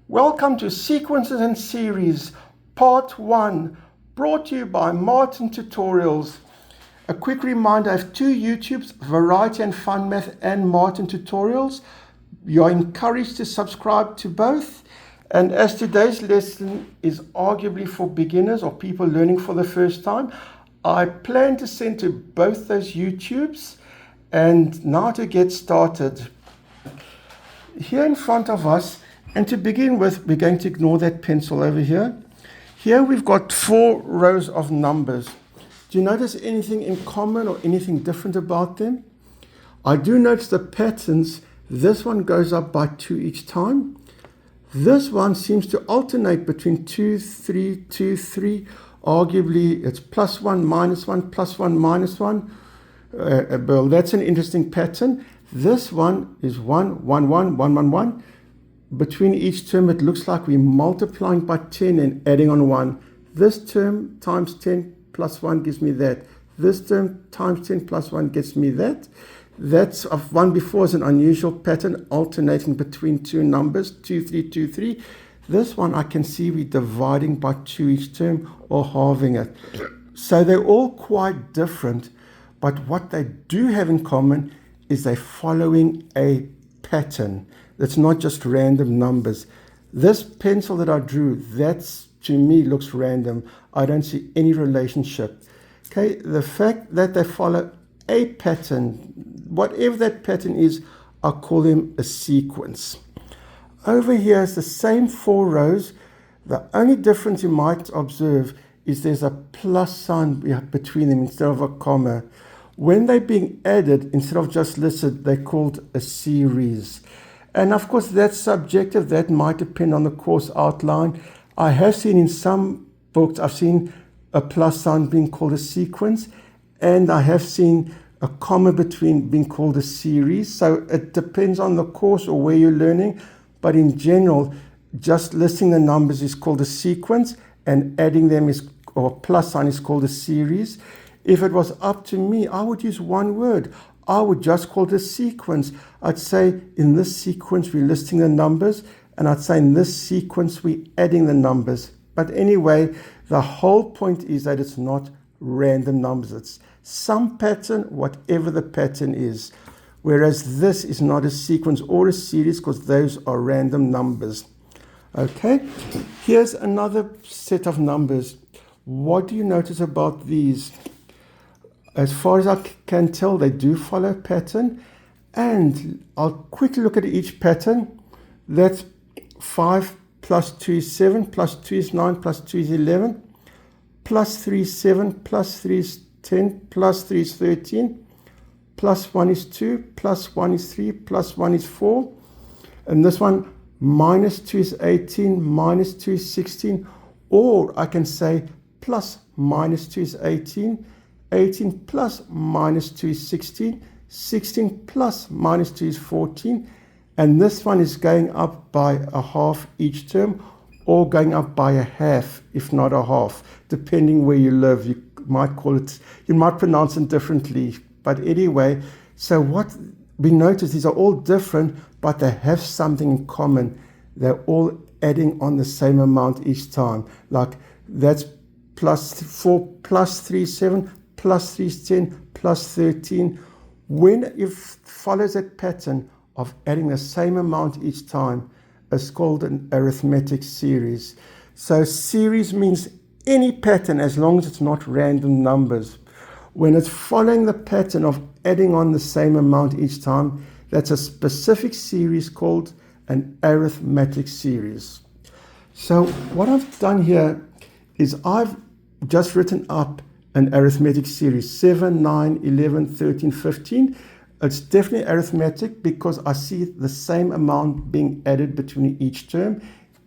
Welcome to Sequences and Series, Part 1, brought to you by Martin Tutorials. A quick reminder, I have two YouTubes, Variety and Fun Math and Martin Tutorials. You are encouraged to subscribe to both. And as today's lesson is arguably for beginners or people learning for the first time, I plan to send to both those YouTubes. And now to get started, here in front of us, and to begin with, we're going to ignore that pencil over here. Here we've got 4 rows of numbers. Do you notice anything in common or anything different about them? I do notice the patterns. This one goes up by 2 each time. This one seems to alternate between 2, 3, 2, 3. Arguably, it's plus 1, minus 1, plus 1, minus 1. Well, that's an interesting pattern. This one is 1, 1, 1, 1, 1, 1. Between each term, it looks like we're multiplying by 10 and adding on 1. This term times 10 plus 1 gives me that. This term times 10 plus 1 gets me that. That's of one before is an unusual pattern alternating between two numbers, 2, 3, 2, 3. This one I can see we're dividing by 2 each term or halving it. So they're all quite different, but what they do have in common is they're following a pattern. It's not just random numbers. This pencil that I drew, that's to me looks random. I don't see any relationship. Okay, the fact that they follow a pattern, whatever that pattern is, I call them a sequence. Over here is the same 4 rows. The only difference you might observe is there's a plus sign between them instead of a comma. When they're being added, instead of just listed, they're called a series. And of course, that's subjective. That might depend on the course outline. I have seen in some books, I've seen a plus sign being called a sequence, and I have seen a comma between being called a series. So it depends on the course or where you're learning. But in general, just listing the numbers is called a sequence, and adding them is, or plus sign is called a series. If it was up to me, I would use one word. I would just call it a sequence. I'd say in this sequence we're listing the numbers, and I'd say in this sequence we're adding the numbers. But anyway, the whole point is that it's not random numbers. It's some pattern, whatever the pattern is. Whereas this is not a sequence or a series because those are random numbers. Okay, here's another set of numbers. What do you notice about these? As far as I can tell, they do follow a pattern. And I'll quickly look at each pattern. That's 5 plus 2 is 7, plus 2 is 9, plus 2 is 11, plus 3 is 7, plus 3 is 10, plus 3 is 13, plus 1 is 2, plus 1 is 3, plus 1 is 4. And this one, minus 2 is 18, minus 2 is 16. Or I can say plus minus 2 is 18. 18 plus minus 2 is 16, 16 plus minus 2 is 14, and this one is going up by a half each term, or going up by a half, if not a half, depending where you live. You might call it, you might pronounce it differently, but anyway, so what we notice, these are all different, but they have something in common. They're all adding on the same amount each time. Like that's plus 4 plus 3 is 7, plus 3 is 10, plus 13. When it follows that pattern of adding the same amount each time, it's called an arithmetic series. So series means any pattern as long as it's not random numbers. When it's following the pattern of adding on the same amount each time, that's a specific series called an arithmetic series. So what I've done here is I've just written up an arithmetic series, 7, 9, 11, 13, 15. It's definitely arithmetic because I see the same amount being added between each term.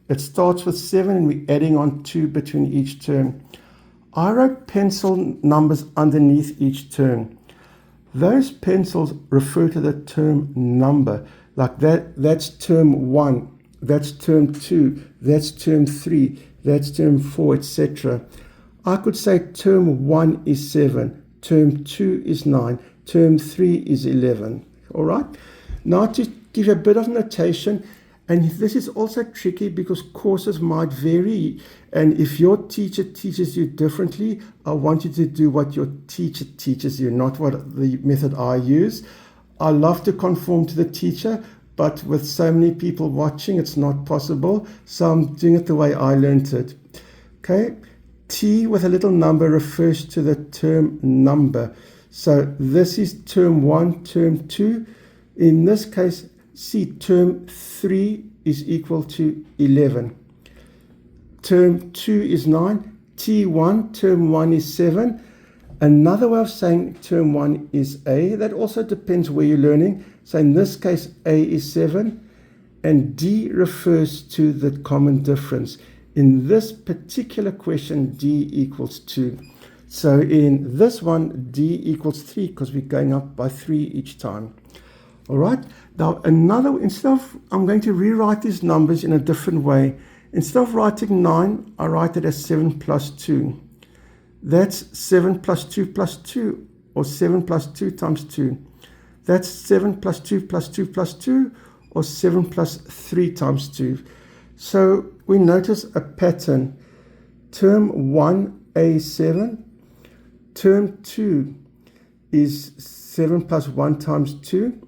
It starts with 7 and we're adding on 2 between each term. I wrote pencil numbers underneath each term. Those pencils refer to the term number. Like that's term 1, that's term 2, that's term 3, that's term 4, etc. I could say term 1 is 7, term 2 is 9, term 3 is 11. All right? Now to give you a bit of notation, And this is also tricky because courses might vary. And if your teacher teaches you differently, I want you to do what your teacher teaches you, not what the method I use. I love to conform to the teacher, but with so many people watching, it's not possible. So I'm doing it the way I learned it. Okay. T with a little number refers to the term number. So this is term 1, term 2. In this case, see, term 3 is equal to 11. Term 2 is 9. T1, term 1 is 7. Another way of saying term 1 is A. That also depends where you're learning. So in this case, A is 7. And D refers to the common difference. In this particular question, D equals 2. So in this one, D equals 3 because we're going up by 3 each time. All right. Now, I'm going to rewrite these numbers in a different way. Instead of writing 9, I write it as 7 plus 2. That's 7 plus 2 plus 2, or 7 plus 2 times 2. That's 7 plus 2 plus 2 plus 2, or 7 plus 3 times 2. So we notice a pattern. Term 1, A is 7. Term 2 is 7 plus 1 times 2.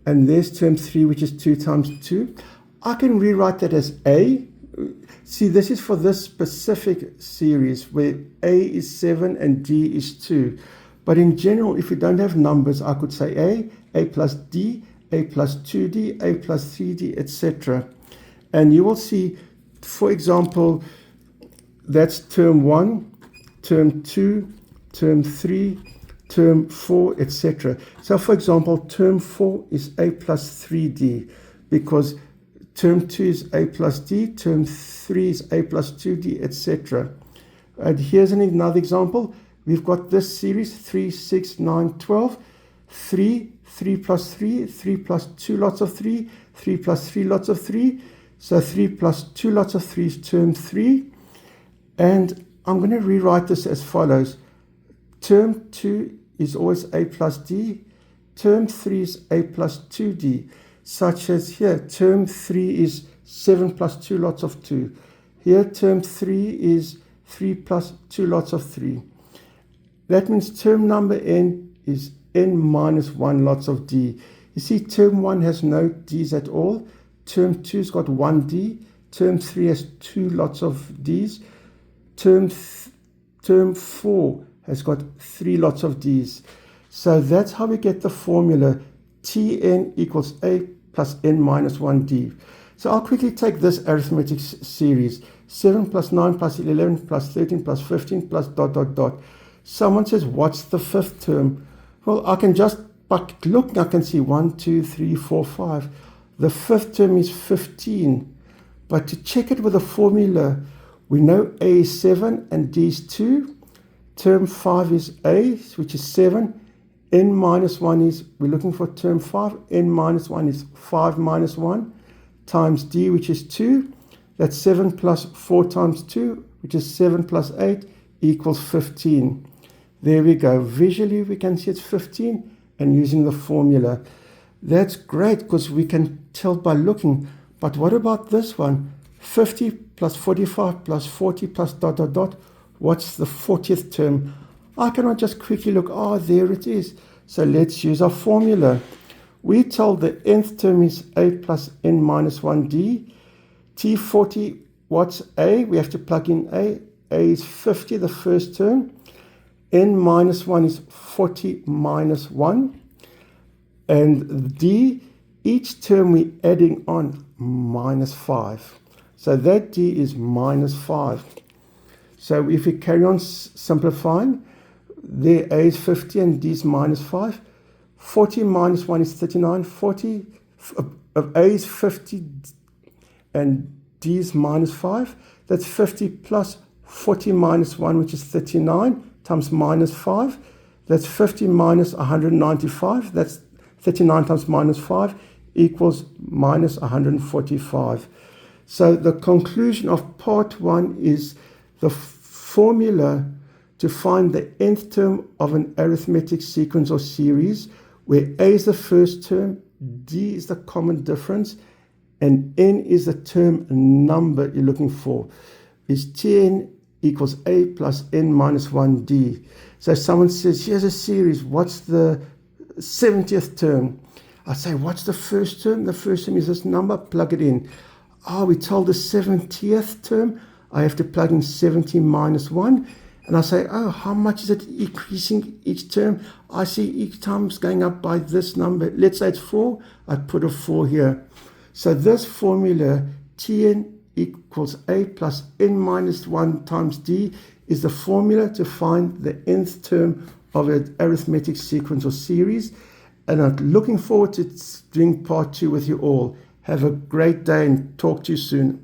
And there's term 3, which is 2 times 2. I can rewrite that as A. See, this is for this specific series where A is 7 and D is 2. But in general, if we don't have numbers, I could say A plus D, A plus 2D, A plus 3D, etc. And you will see, for example, that's term 1, term 2, term 3, term 4, etc. So, for example, term 4 is A plus 3D because term 2 is A plus D, term 3 is A plus 2D, etc. And here's another example. We've got this series, 3, 6, 9, 12, 3, 3 plus 3, 3 plus 2 lots of 3, 3 plus 3 lots of 3. So 3 plus 2 lots of 3 is term 3. And I'm going to rewrite this as follows. Term 2 is always A plus D. Term 3 is A plus 2D. Such as here, term 3 is 7 plus 2 lots of 2. Here, term 3 is 3 plus 2 lots of 3. That means term number n is n minus 1 lots of d. You see, term 1 has no d's at all. Term 2's got 1 d. Term 3 has 2 lots of d's. Term 4 has got 3 lots of d's. So that's how we get the formula Tn equals A plus n minus 1d. So I'll quickly take this arithmetic series. 7 plus 9 plus 11 plus 13 plus 15 plus ... Someone says, what's the fifth term? Well, I can just look, I can see 1, 2, 3, 4, 5. The fifth term is 15. But to check it with a formula, we know A is 7 and D is 2. Term 5 is A, which is 7. N minus 1 is, we're looking for term 5. N minus 1 is 5 minus 1 times D, which is 2. That's 7 plus 4 times 2, which is 7 plus 8 equals 15. There we go. Visually, we can see it's 15 and using the formula. That's great because we can tell by looking. But what about this one? 50 plus 45 plus 40 plus ... What's the 40th term? I cannot just quickly look. Oh, there it is. So let's use our formula. We told the nth term is A plus n minus 1d. T40, what's A? We have to plug in A. A is 50, the first term. N minus 1 is 40 minus 1. And D, each term we're adding on minus 5. So that D is minus 5. So if we carry on simplifying, there A is 50 and D is minus 5. 40 minus 1 is 39. 40 of A is 50 and D is minus 5. That's 50 plus 40 minus 1, which is 39, times minus 5. That's 50 minus 195. That's 39 times minus 5 equals minus 145. So the conclusion of part 1 is the formula to find the nth term of an arithmetic sequence or series where A is the first term, D is the common difference, and n is the term number you're looking for, is Tn equals a plus n minus 1d. So someone says, here's a series, what's the 70th term? I say, what's the first term? The first term is this number, plug it in. Oh, we told the 70th term, I have to plug in 70 minus 1. And I say, oh, how much is it increasing each term? I see each time it's going up by this number. Let's say it's 4. I put a 4 here. So this formula, Tn equals a plus n minus 1 times d, is the formula to find the nth term of an arithmetic sequence or series. And I'm looking forward to doing part 2 with you all. Have a great day and talk to you soon.